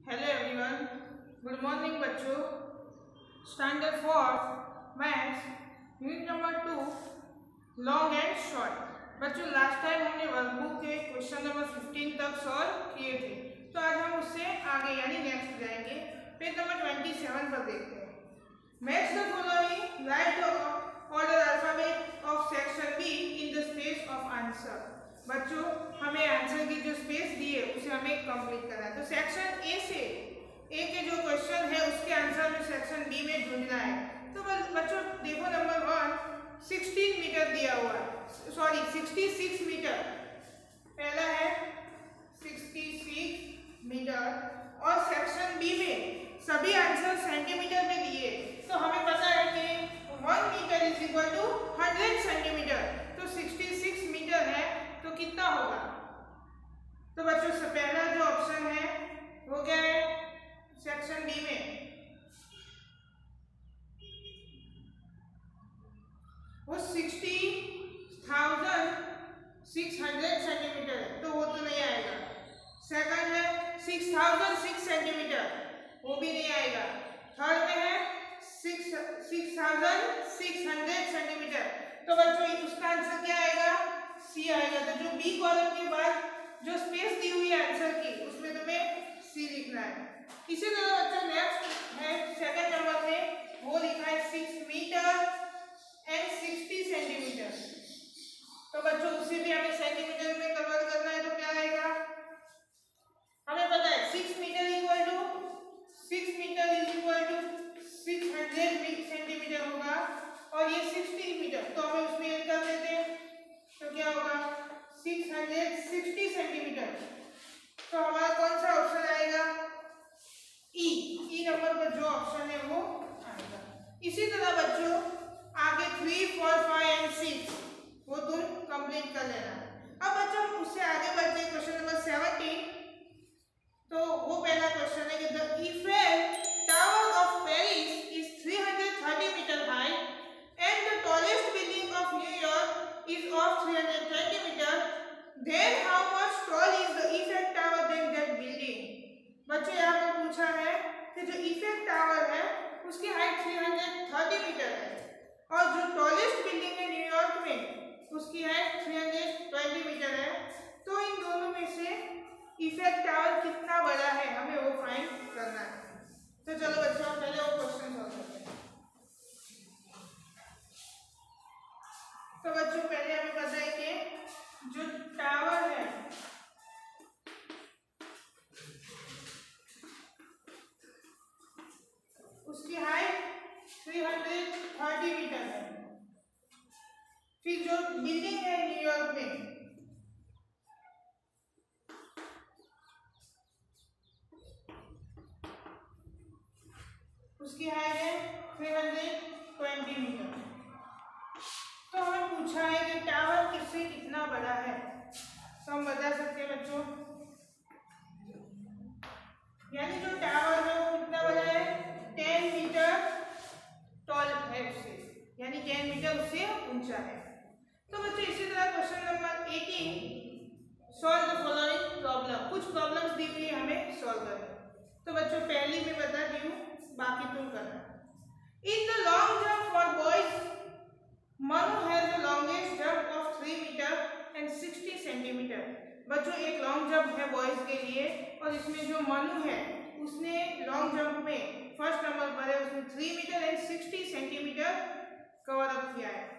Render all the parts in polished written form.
Hello everyone, good morning बच्चों। Standard 4 maths unit number 2 long and short. बच्चों last time हमने workbook के question number 15 तक solve किए थे, तो आज हम उससे आगे यानी नेक्स्ट जाएंगे। पेज नंबर 27 पर देखते हैं। Match the following, right the order alphabet of section be in the space of answer. बच्चों हमें आंसर की जो स्पेस दी है उसे हमें कंप्लीट करना है। तो सेक्शन ए से ए के जो क्वेश्चन है उसके आंसर में सेक्शन बी में ढूंढना है। तो बच्चों देखो नंबर 1 16 मीटर दिया हुआ है, सॉरी 66 मीटर। पहला है 66 मीटर और सेक्शन बी में सभी आंसर सेंटीमीटर में दिए। तो हमें पता है कि 1 metre is equal to 100 centimetres. तो 66 मीटर है तो कितना होगा? तो बच्चों से पहला जो ऑप्शन है वो क्या है? सेक्शन बी में वो 60,600 सेंटीमीटर है, तो वो तो नहीं आएगा। सेकंड है 6,006 सेंटीमीटर, वो भी नहीं आएगा। थर्ड में है 6,600 सेंटीमीटर। तो बच्चों उसका आंसर क्या आएगा? सी आएगा। तो जो बी कॉलम के बाद जो स्पेस दी हुई है आंसर की उसमें तुम्हें सी लिखना है। इसी तरह बच्चों नेक्स्ट है सेकंड नंबर में, वो लिखा है 6 मीटर एंड 60 सेंटीमीटर। तो बच्चों उसे भी हमें सेंटीमीटर में कन्वर्ट करना है। तो क्या आएगा? हमें पता है 6 मीटर इक्वल टू 600 सेंटीमीटर होगा और ये 60 मीटर, तो हमें उसमें ऐड कर देते हैं। तो क्या होगा? 660 सेंटीमीटर। तो हमारा कौन सा ऑप्शन आएगा? ई नंबर पर जो ऑप्शन है वो आएगा। इसी तरह बच्चों आगे 3, 4, 5 एंड 6 वो तुम कंप्लीट कर लेना। अब बच्चों उससे आगे बढ़ते हैं क्वेश्चन नंबर 17। तो वो पहला क्वेश्चन है कि the Eiffel Tower of Paris is 330 metre high and the tallest building of New York is of 320 metre, then how much tall is the Eiffel Tower then that building. बच्चों यहाँ पर पूछा है कि जो ईफेल टावर है उसकी हाइट 330 मीटर है और जो टॉलेस्ट बिल्डिंग है न्यूयॉर्क में उसकी हाइट 320 मीटर है। तो इन दोनों में से ईफेल टावर कितना बड़ा है हमें वो फाइंड करना है। तो चलो बच्चों पहले वो क्वेश्चन सॉल्व करते हैं। तो बच्चों पहले हमें पता है कि जो टावर है उसकी हाइट 330 मीटर है। फिर जो बिल्डिंग है न्यूयॉर्क में उसकी हाइट है 320 मीटर। तो हमें पूछा है कि टावर किससे कितना बड़ा है। तो हम बता सकते हैं बच्चों, यानी जो टावर है वो कितना बड़ा है? 10 मीटर टॉल है उससे, यानी 10 मीटर उससे ऊंचा है। तो बच्चों इसी तरह question number 18, solve the following problem. कुछ प्रॉब्लम्स दी हुई है हमें सॉल्व करना। तो बच्चों पहली मैं बता दी हूँ, बाकी तुम करना। In the long jump for boys Manu has the longest jump of 3 metre and 60 centimetres. बच्चों एक लॉन्ग जंप है बॉयज के लिए और इसमें जो मनु है उसने लॉन्ग जंप में फर्स्ट नंबर पर है, उसने 3 metre and 60 centimetres cover up किया है।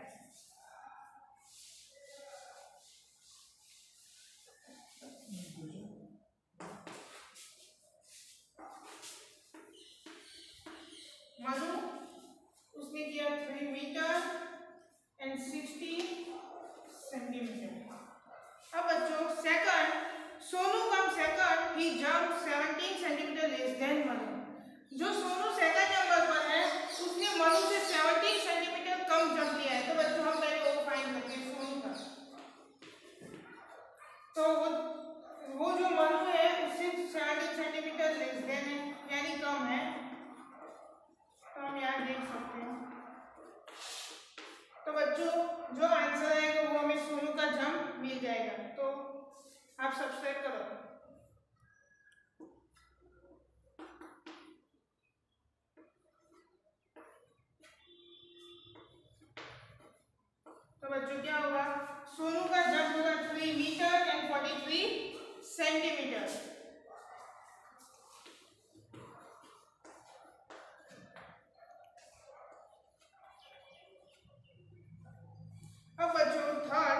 मनु उसने किया 3 मीटर एंड 60 सेंटीमीटर। अब बच्चों second, Sonu come second, he jump 17 centimeter less than Manu. जो सोनू सेकंड नंबर पर है उसने मनु से 17 सेंटीमीटर कम जंप लिया है। तो बच्चों हम पहले वो फाइंड करते हैं सोनू का। तो वो जो मनु है उससे 17 सेंटीमीटर लेस देन है यानी कम है। तो हम यहाँ देख सकते हैं। तो बच्चों जो आंसर आएगा वो हमें सोनू का जंप मिल जाएगा। तो आप सब्सक्राइब करो। तो बच्चों क्या होगा, सोनू का जंप होगा 3 मीटर एंड 43 सेंटीमीटर। अब बच्चों third,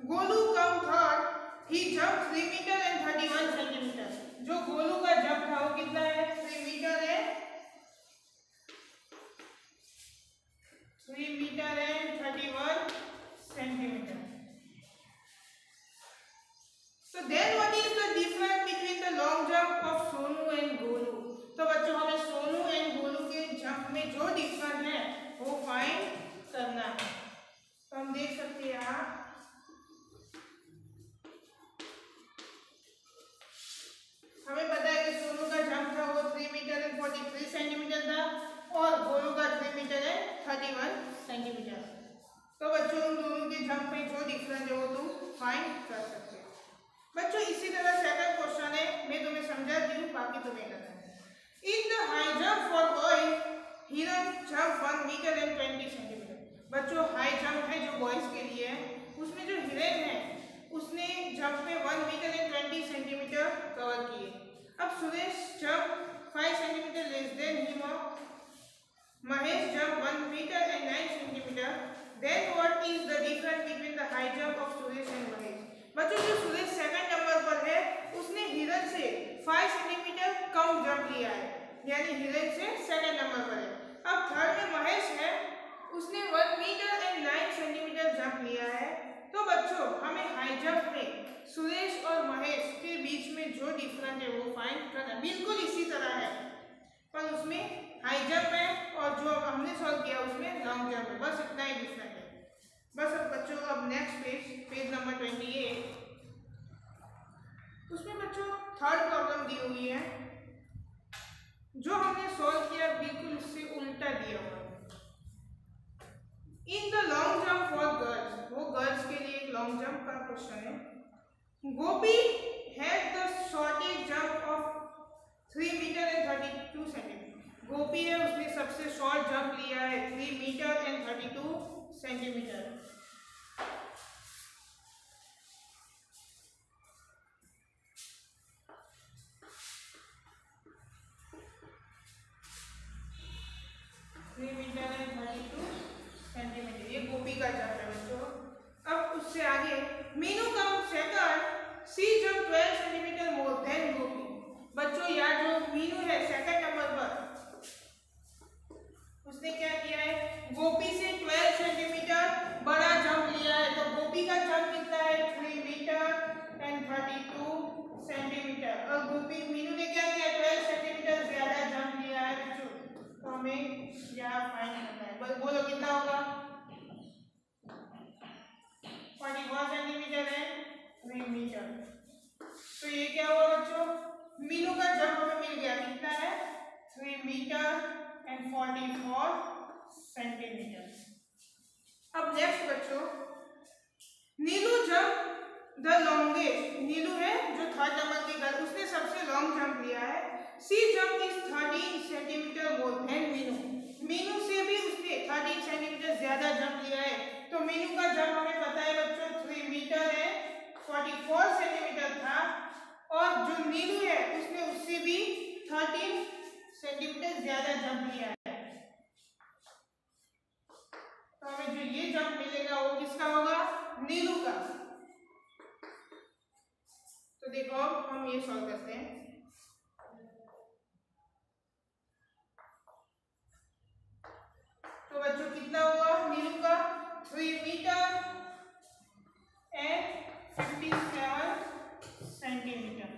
Golu come third, he jump 3 metre and 31 centimetres. जो गोलू का जंप था वो कितना है, 3 मीटर है, 3 metre and 31 centimetres. So then what is the difference between the long jump of Sonu and Golu? तो बच्चों हमें सोनू एंड गोलू के जंप में जो डिफरेंस है वो फाइंड करना है। तो हम देख सकते हैं यहाँ हमें पता है कि सोनू का जंप था वो 3 मीटर एंड 43 सेंटीमीटर था और गोलू का 3 मीटर एंड 31 सेंटीमीटर। तो बच्चों उन दोनों के जंप में जो डिफरेंस है वो तुम फाइंड कर सकते हो। बच्चों इसी तरह सेकंड क्वेश्चन है, मैं तुम्हें समझाती हूँ, बाकी तुम्हें करना है। In the high jump for boys, हिरन जंप 1 मीटर एंड 20 सेंटीमीटर। बच्चों हाई जंप है जो बॉयज के लिए है, उसमें जो हिरन है उसने जंप में 1 मीटर एंड 20 सेंटीमीटर कवर किए। अब Suresh jump 5 centimetres less than him, Mahesh jump 1 metre and 9 centimetres. Then what is the difference between the high jump of Suresh and Mahesh? बच्चों जो सुरेश सेकंड नंबर पर है उसने हिरन से 5 सेंटीमीटर कम जंप लिया है, यानी हिरन से सेकंड नंबर पर है। अब थर्ड में महेश है, उसने 1 मीटर एंड 9 सेंटीमीटर जंप लिया है। तो बच्चों हमें हाई जंप में सुरेश और महेश के बीच में जो डिफरेंस है वो फाइंड करना है। बिल्कुल इसी तरह है पर उसमें हाई जंप है और जो हमने सॉल्व किया उसमें लॉन्ग जंप है, बस इतना ही डिफरेंस है। बस अब बच्चों अब नेक्स्ट पेज नंबर 28, उसमें बच्चों थर्ड प्रॉब्लम दी हुई है, जो हमने सॉल्व किया बिल्कुल उससे उल्टा दिया हुआ है। In the long jump for girls, वो गर्ल्स के लिए एक लॉन्ग जंप का क्वेश्चन है। Gopi had the shortest jump of 3 metre and 32 centimeter. Gopi है उसने सबसे शॉर्ट जंप लिया है 3 मीटर एंड 32 सेंटीमीटर। सेंटीमीटर ये गोपी का जंप है बच्चों। अब उससे आगे मीनू कम सेकंड, सी जंप 12 सेंटीमीटर मोर देन गोपी। बच्चों यार जो मीनू है सेकंड नंबर पर, उसने क्या किया है, गोपी से 12 सेंटीमीटर बड़ा जंप लिया है। तो गोपी का जंप कितना है, 3 मीटर एंड 32 सेंटीमीटर और गोपी मीनू ने क्या किया, 12 सेंटीमीटर ज्यादा जंप लिया है बच्चों। तो हमें यहाँ फाइंड करना है, बस बोलो कितना होगा, 41 सेंटीमीटर है 3 मीटर। तो ये क्या हुआ बच्चों, मीनू का जंप हमें मिल गया कितना है, 3 मीटर एंड 44 सेंटीमीटर। अब नेक्स्ट बच्चों, नीलू जंप द लॉन्गेस्ट, नीलू है जो थर्ड नंबर की गर्ल, उसने सबसे लॉन्ग जंप लिया है। She jump is 13 centimeter more than Meenu, Meenu से भी उसने 13 सेंटीमीटर ज्यादा जंप लिया है। तो मीनू का जंप हमें पता है बच्चों 3 मीटर है 44 सेंटीमीटर था और जो नीलू है उसने उससे भी 13 सेंटीमीटर ज्यादा जंप लिया है। तो हमें जो ये जंप मिलेगा वो किसका होगा, नीलू का। तो देखो हम ये सॉल्व करते हैं। तो बच्चों कितना हुआ नीलू का, 3 मीटर एंड 57 सेंटीमीटर।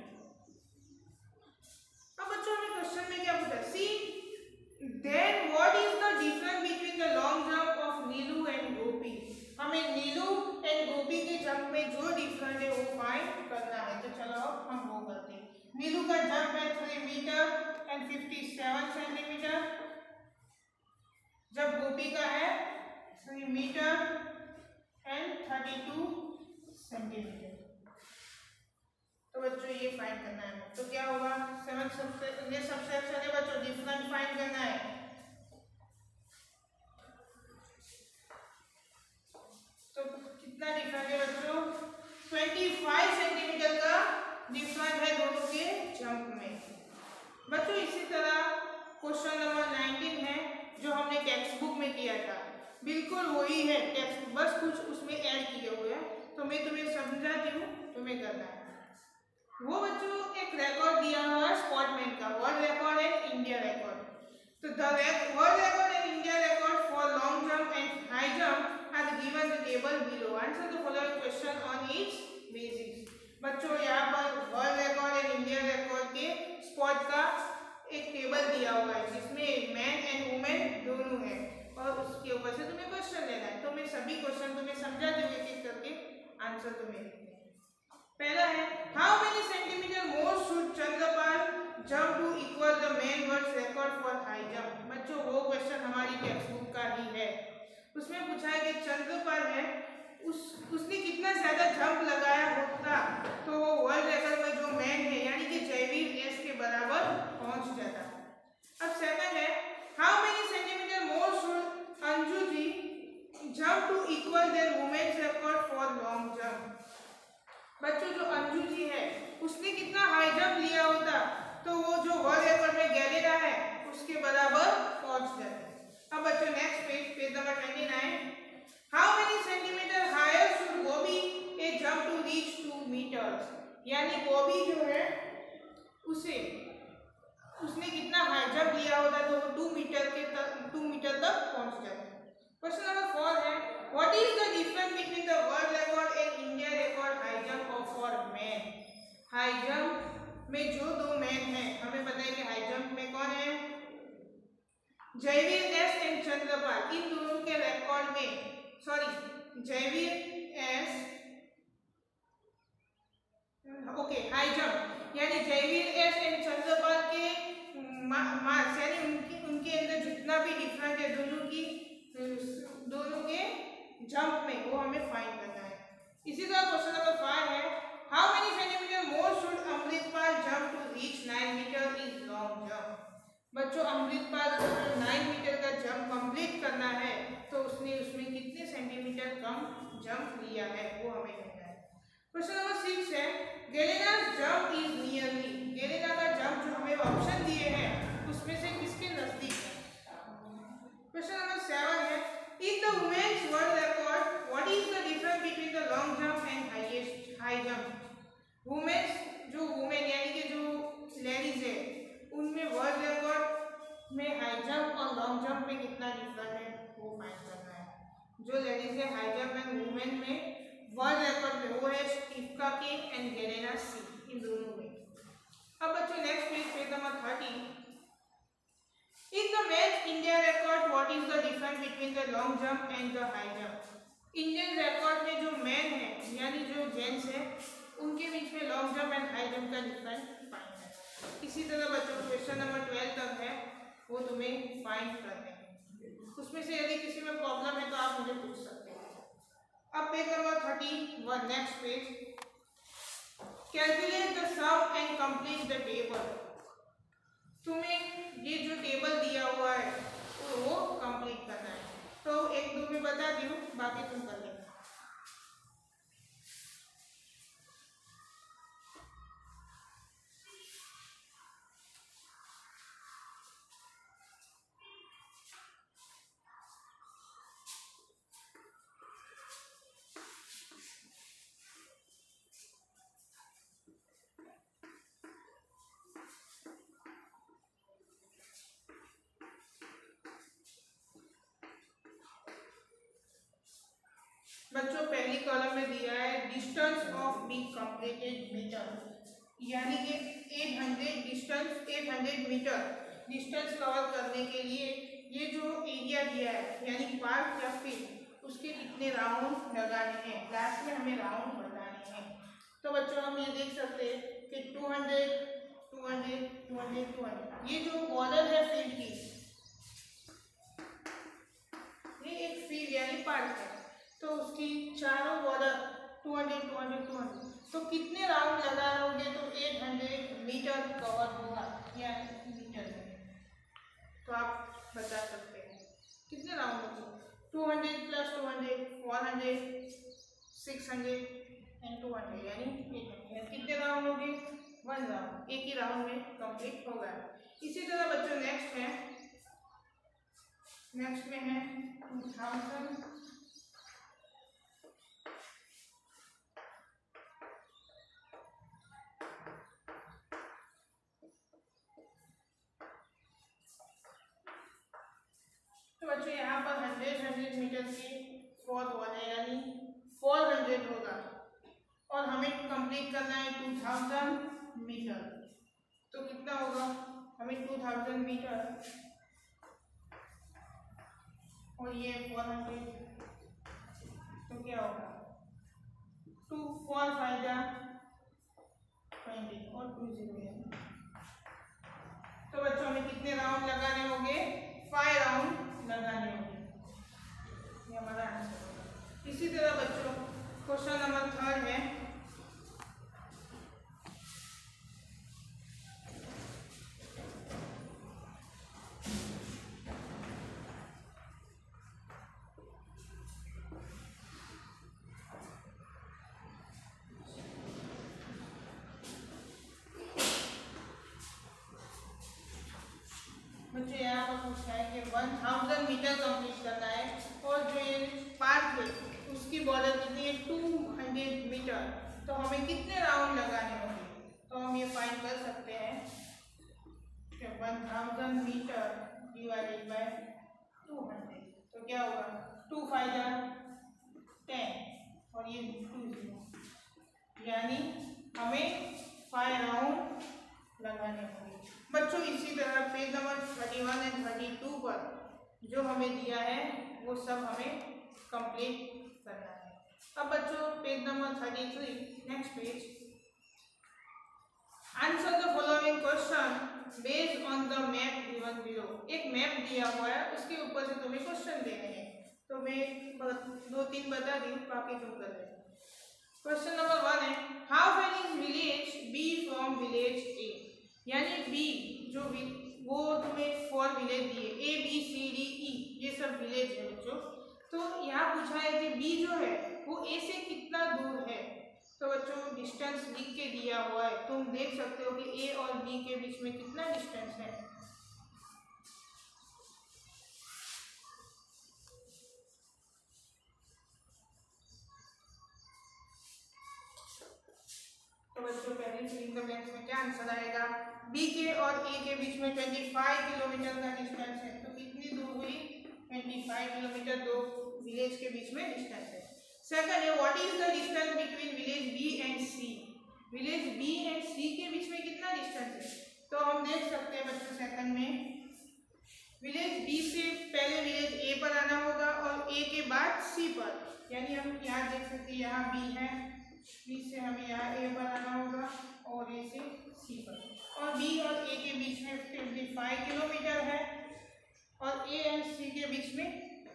अब बच्चों हमें क्वेश्चन में क्या पूछा, see then what is the difference between the long jump of Neelu and Gopi. हमें नीलू एंड गोपी के जंप में जो डिफरेंस है वो फाइंड करना है। तो चलो हम वो करते हैं। नीलू का जंप है 3 मीटर एंड 57 सेंटीमीटर, जब गोपी का है 3 मीटर एंड 32 सेंटीमीटर। तो बच्चों ये फाइंड करना है। तो क्या होगा, ये सबसेक्शन है बच्चों, डिफरेंस फाइंड करना है। So the world record and India record for long jump and high jump are given the table below. Answer the following question on its basis. बच्चों यहाँ पर world record and India record के spot का एक table दिया हुआ है जिसमें मैन एंड वुमेन दोनों हैं और उसके ऊपर से तुम्हें क्वेश्चन लेना है। तो मैं सभी क्वेश्चन तुम्हें समझा दूंगी एक एक करके, आंसर तुम्हें लिखना है। पहला है how many centimetres more should Chandrapal jump to equal the man world record for high jump. बच्चों वो क्वेश्चन हमारी टेक्स्ट बुक का ही है। उसमें पूछा है कि चंद्रपाल है उसने कितना ज्यादा जंप लगाया होता तो वो वर्ल्ड रिकॉर्ड में जो मैन है यानी कि जयवीर एस के बराबर पहुंच जाता। अब सेकंड है how many centimetres more should Anju ji jump to equal their women's record for long jump. बच्चों जो अंजू जी है उसने कितना हाई जंप लिया होता तो वो जो वर्ल्ड रिकॉर्ड में गैलेना है उसके बराबर पहुंच जाते। अब बच्चों next page number 29 how many centimetres higher should Bobby A jump to reach 2 metres. यानी बॉबी जो है उसने कितना हाई जंप लिया होता तो वो 2 मीटर तक पहुंच जाते। क्वेश्चन नंबर 4 है what is the difference between the world record and India record high jump of for man. High jump में जो दो मैन हैं हमें पता है कि हाई जंप में कौन है जयवीर एस एंड चंद्रपाल। इन दोनों के रिकॉर्ड में जयवीर एस हाई जंप यानी जयवीर एस एंड चंद्रपाल के मार्क्स यानी उनके अंदर जितना भी डिफरेंस है दोनों के जंप में वो हमें फाइंड करना है। इसी तरह क्वेश्चन नंबर 5 है how many centimetres more should Amritpal jump to reach 9 metres in long jump. बच्चों अमृतपाल को 9 मीटर का जंप कंप्लीट करना है तो उसने उसमें कितने सेंटीमीटर कम जंप लिया है वो हमें कहना है। क्वेश्चन नंबर 6 है गैलेना's जंप इज नियरली। गैलेना का जंप जो हमें ऑप्शन दिए हैं उसमें से किसके नजदीक है। क्वेश्चन नंबर 7 है in the women's world record what is the difference between the long jump and high jump. Women यानी कि जो लेडीज है उनमें वर्ल्ड रिकॉर्ड में हाई जंप और लॉन्ग जंप में कितना डिफरेंस है वो फाइंड करना है। जो लेडीज है हाई जंप एंड वुमेन में वर्ल्ड रिकॉर्ड में वो है स्टीफका के एंड गेलेना सी इन दोनों में। अब बच्चों next page number 30 in the men's India record what is the difference between the long jump and the high jump. Indian record में जो मैन है यानी जो जेंट्स है उनके बीच में long jump and high jump का डिफरेंस फाइंड है। इसी तरह बच्चों क्वेश्चन नंबर 12 तक है वो तुम्हें फाइंड करने हैं। उसमें से यदि किसी में प्रॉब्लम है तो आप मुझे पूछ सकते हैं। अब page number 31 next page calculate the sum and complete the table. तुम्हें ये जो टेबल दिया हुआ है वो कंप्लीट करना है। तो एक दो में बता दूं बाकी तुम कर लेना। बच्चों पहली कॉलम में दिया है distance of be completed metre यानी कि 800 मीटर डिस्टेंस कवर करने के लिए ये जो एरिया दिया है यानी पार्क या फील्ड उसके कितने राउंड लगाने हैं। क्लास में हमें राउंड बताने हैं। तो बच्चों हम ये देख सकते हैं कि 200 200 200 200 ये जो बॉर्डर है फील्ड की ये एक फील्ड यानी पार्क है तो उसकी चारों बॉर्डर 200 200 200 तो कितने राउंड लगाओगे तो 800 मीटर कवर होगा या मीटर में। तो आप बता सकते हैं कितने राउंड होंगे 200 प्लस 200 400 600 एंड 200 यानी 800 कितने राउंड होंगे 1 राउंड एक ही राउंड में कंप्लीट होगा। इसी तरह बच्चों नेक्स्ट में है 2000 2000 यहाँ पर 100 मीटर की 4 वॉल है, यानी 400 होगा, और हमें कंप्लीट करना है 2000 मीटर। तो कितना होगा, हमें 2000 मीटर और ये 400, तो क्या होगा 2 4 5 20 और 2 0 है। तो बच्चों हमें कितने राउंड लगाने होंगे, 5 राउंड लगाने होंगे, ये हमारा आंसर होगा। इसी तरह बच्चों क्वेश्चन नंबर 3 है, बच्चों यहाँ पर पूछा है कि 1000 मीटर कंप्लीट करना है, और जो ये पार्क है उसकी बॉर्डर कितनी है 200 मीटर, तो हमें कितने राउंड लगाने होंगे। तो हम ये फाइंड कर सकते हैं कि 1000 मीटर डिवाइडेड बाय 200, तो क्या होगा 2 5 10 और ये 2 0, यानी हमें 5 राउंड लगाने होंगे। बच्चों इसी तरह पेज नंबर 31 एंड 32 पर जो हमें दिया है वो सब हमें कंप्लीट करना है। अब बच्चों page number 33, next page, answer the following question based on the map given below. एक मैप दिया हुआ है, उसके ऊपर से तुम्हें क्वेश्चन देने हैं, तो मैं 2-3 बता दी, बाकी तुम कर लेना। क्वेश्चन नंबर 1 है, how far is village B from village A, यानी बी जो वो तुम्हें 4 विलेज दिए A B C D E, ये सब विलेज है बच्चों। तो यहाँ पूछा है कि बी जो है वो ए से कितना दूर है, तो बच्चों डिस्टेंस लिख के दिया हुआ है, तुम देख सकते हो कि ए और बी के बीच में कितना डिस्टेंस है। तो बच्चों पहले फिलिंग द ब्लैंक्स में क्या आंसर आएगा, बी के और ए के बीच में 25 किलोमीटर का डिस्टेंस है, तो कितनी दूर हुई 25 किलोमीटर, दो विलेज के बीच में डिस्टेंस है। सेकंड है, what is the distance between village B and C, village B and C के बीच में कितना डिस्टेंस है, तो हम देख सकते हैं बच्चों सेकंड में विलेज बी से पहले विलेज ए पर आना होगा और ए के बाद सी पर, यानी हम यहाँ देख सकते हैं यहाँ बी है, बी से हमें यहाँ ए पर आना होगा और ए से सी पर, और बी और ए के बीच में 25 किलोमीटर है और ए एंड सी के बीच में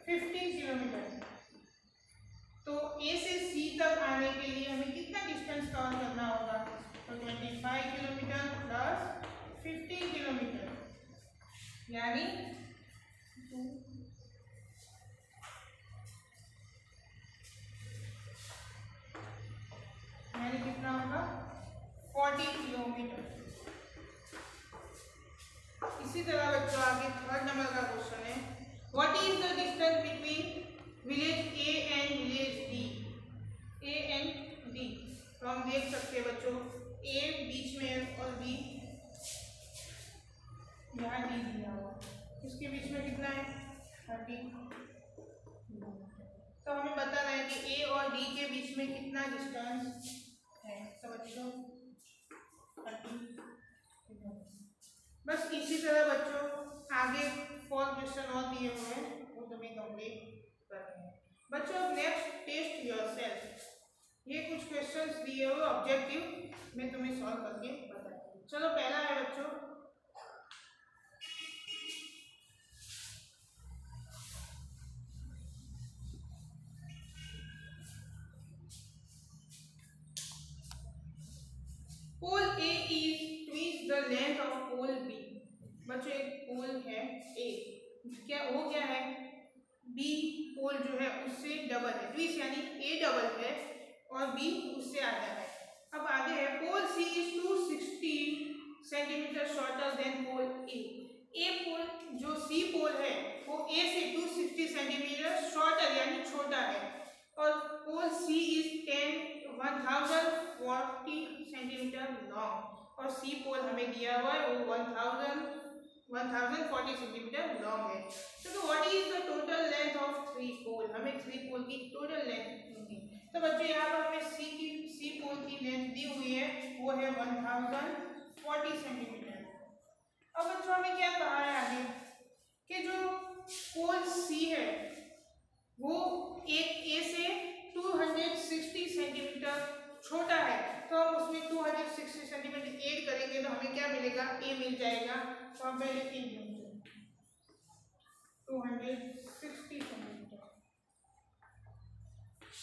15 किलोमीटर है। तो ए से सी तक आने के लिए हमें कितना डिस्टेंस कवर करना होगा, तो 25 किलोमीटर प्लस 15 किलोमीटर, यानी कितना होगा 40 किलोमीटर। इसी तरह बच्चों आगे थर्ड नंबर का क्वेश्चन है, what is the distance between village A and village D, A and D, तो हम देख सकते हैं बच्चों ए बीच में और बी यहाँ डी दिया हुआ, इसके बीच में कितना है 30, तो हमें बताना है कि ए और डी के बीच में कितना डिस्टेंस है, तो बच्चों 30। बस इसी तरह बच्चों आगे 4 क्वेश्चन और दिए हुए हैं, वो तुम्हें कंप्लीट करने हैं। बच्चों नेक्स्ट टेस्ट योरसेल्फ, ये कुछ क्वेश्चंस दिए हुए ऑब्जेक्टिव मैं तुम्हें सॉल्व करके बताऊंगी। चलो पहला है बच्चों, pole A is twice the length of pole B. बच्चों एक पोल है ए, क्या वो क्या है बी पोल जो है उससे डबल है, ट्विस यानी ए डबल है और बी उससे आधा है। अब आगे है पोल सी इज 260 सेंटीमीटर शॉर्टर देन पोल ए। ए पोल जो सी पोल है वो ए से 260 सेंटीमीटर शॉर्टर यानी छोटा है, और पोल सी इज 1040 सेंटीमीटर लॉन्ग, और सी पोल हमें दिया हुआ है वो 1040 1040 सेंटीमीटर लॉन्ग है। तो what is the total length of three pole, हमें थ्री पोल की टोटल लेंथ होगी। तो बच्चों यहाँ पर हमें सी पोल की लेंथ दी हुई है, वो है 1040 सेंटीमीटर। अब बच्चों हमें क्या कहा है आगे कि जो पोल सी है वो एक ए से 260 सेंटीमीटर छोटा है, तो हम उसमें 260 सेंटीमीटर ऐड करेंगे तो हमें क्या मिलेगा, ए मिल जाएगा। तो हम पहले ए ढूंढते हैं 260 सेंटीमीटर।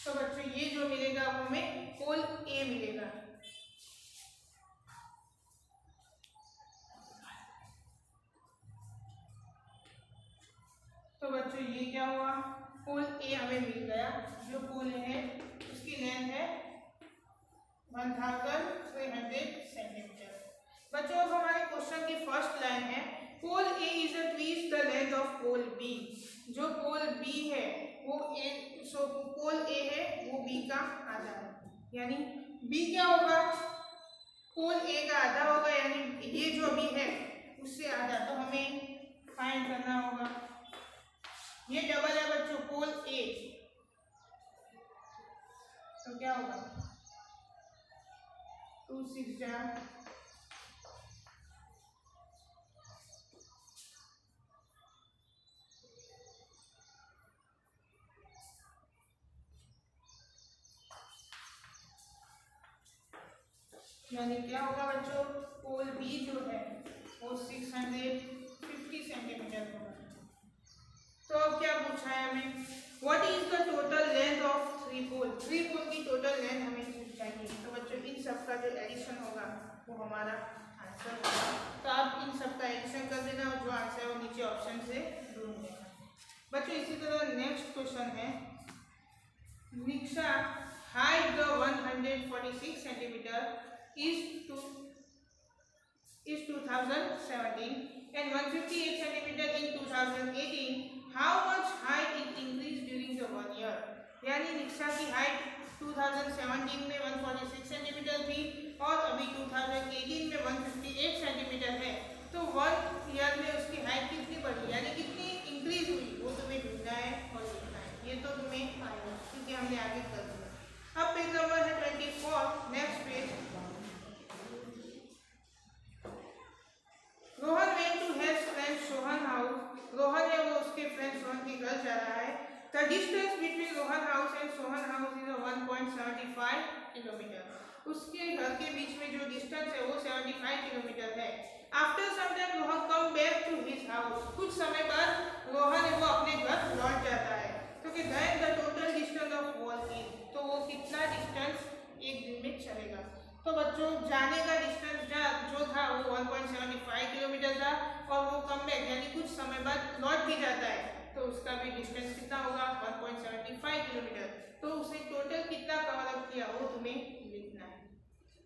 तो बच्चों ये जो मिलेगा वो हमें पोल ए मिलेगा। तो बच्चों ये क्या हुआ, पोल ए हमें मिल गया। जो पोल है उसकी लेंथ है 1300 सेंटीमीटर। बच्चों अब हमारे क्वेश्चन की फर्स्ट लाइन है pole A is at least the length of pole B. जो पोल बी है वो ए, सो पोल ए है वो बी का आधा है, यानी बी क्या होगा, पोल ए का आधा होगा, यानी ये जो अभी है उससे आधा। तो हमें फाइंड करना होगा, ये डबल है बच्चों पोल ए, तो क्या होगा 2 6 जा, यानी क्या होगा बच्चों, पोल बी जो है वो 650 सेंटीमीटर होगा। तो अब क्या पूछा है हमें, what is the total length of three pole, three pole की टोटल लेंथ हमें चाहिए। तो बच्चों इन सब का जो एडिशन होगा वो हमारा आंसर होगा। तो आप इन सब का एडिशन कर देना और जो आंसर है वो नीचे ऑप्शन से ढूंढ लेना। बच्चों इसी तरह नेक्स्ट क्वेश्चन है, Niksha height the 146 centimetre is 2017 and 158 centimeter in 2018. How much height it increased during the 1 year? यानी निक्षा की हाइट 2017 में 146 सेंटीमीटर थी और अभी 2018 में 158 सेंटीमीटर है। तो 1 ईयर में उसकी हाइट कितनी बढ़ी, यानी कितनी इंक्रीज हुई, वो तुम्हें ढूंढना है और लिखना है। ये तो तुम्हें आएगा क्योंकि हमने आगे कर दिया। अब पेज नंबर है 24, next page. Rohan went to his friend Sohan house. Rohan है वो उसके फ्रेंड सोहन के घर जा रहा है। The distance between Rohan house and Sohan house is 1.75 kilometre. उसके घर के बीच में जो डिस्टेंस है वो 75 किलोमीटर है। After some time Rohan come back to his house. कुछ समय बाद रोहन है वो अपने घर लौट जाता है। तो कि then the total distance of walk is, तो वो कितना डिस्टेंस एक दिन में चलेगा। तो बच्चों जाने का डिस्टेंस जो था वो 1.75 किलोमीटर था और वो कम बैक यानी कुछ समय बाद लौट भी जाता है, तो उसका भी डिस्टेंस कितना होगा 1.75 किलोमीटर। तो उसे टोटल कितना कवर अप किया वो तुम्हें लिखना है।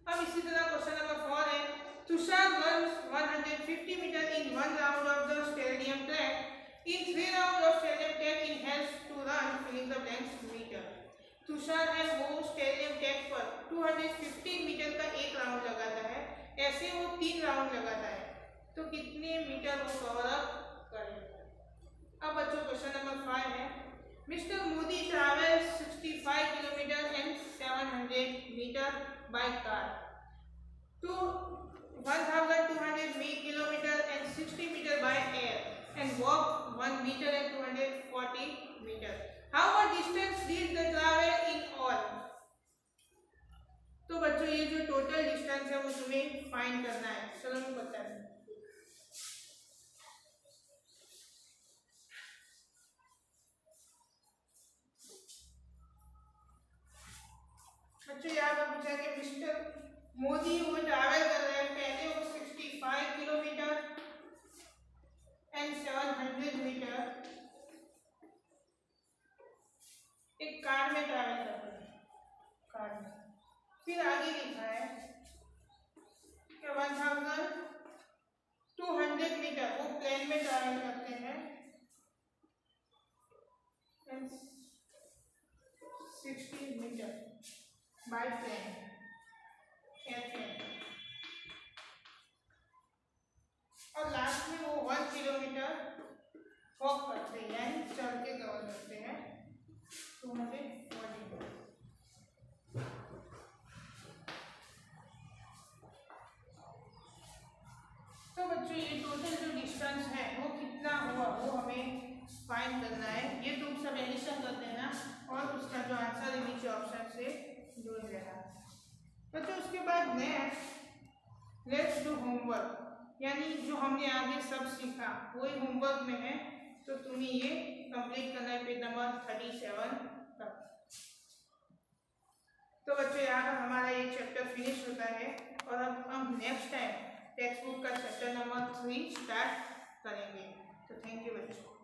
अब इसी तरह क्वेश्चन नंबर 4 है, Tushar runs 150 metres in 1 round of the stadium track. In 3 round of stadium track in has to run filling the blanks metre. Tushar है वो स्टेडियम ट्रैक पर 250 मीटर का एक राउंड लगाता है, ऐसे वो 3 राउंड लगाता है, तो कितने मीटर वो कवर अप करेगा। अब बच्चों क्वेश्चन नंबर 5 है, mister Modi travels 65 kilometres and 700 metres by car to 1200 kilometres and 60 metres by air and walk 1 metre and 240 metres. How much distance did they travel in all? तो बच्चों ये जो total distance है वो तुम्हें फाइंड करना है। चलो मैं बता दूं। बच्चों यहाँ पर पूछा कि मिस्टर मोदी वो ट्रैवल कर रहे हैं, पहले वो 65 किलोमीटर एंड 700 मीटर एक कार में ट्रैवल करते हैं, कार में। फिर आगे लिखा है कि 1200 मीटर वो प्लेन में ट्रैवल करते हैं, 60 मीटर बाय प्लेन, एयरप्लेन, और लास्ट में वो डिस्टेंस है वो कितना हुआ वो हमें फाइंड करना है। ये तुम सब एडिशन कर देना और उसका जो आंसर है नीचे ऑप्शन से जोड़ देना। बच्चों उसके बाद नेक्स्ट लेट्स डू होमवर्क, यानी जो हमने आगे सब सीखा वही होमवर्क में है, तो तुम्हें ये कंप्लीट करना है पेज नंबर 37 तक। तो बच्चों यहाँ पर हमारा ये चैप्टर फिनिश होता है और अब हम नेक्स्ट टाइम टेक्स्ट बुक का चैप्टर नंबर 3 स्टार्ट करेंगे। तो थैंक यू बच्चों।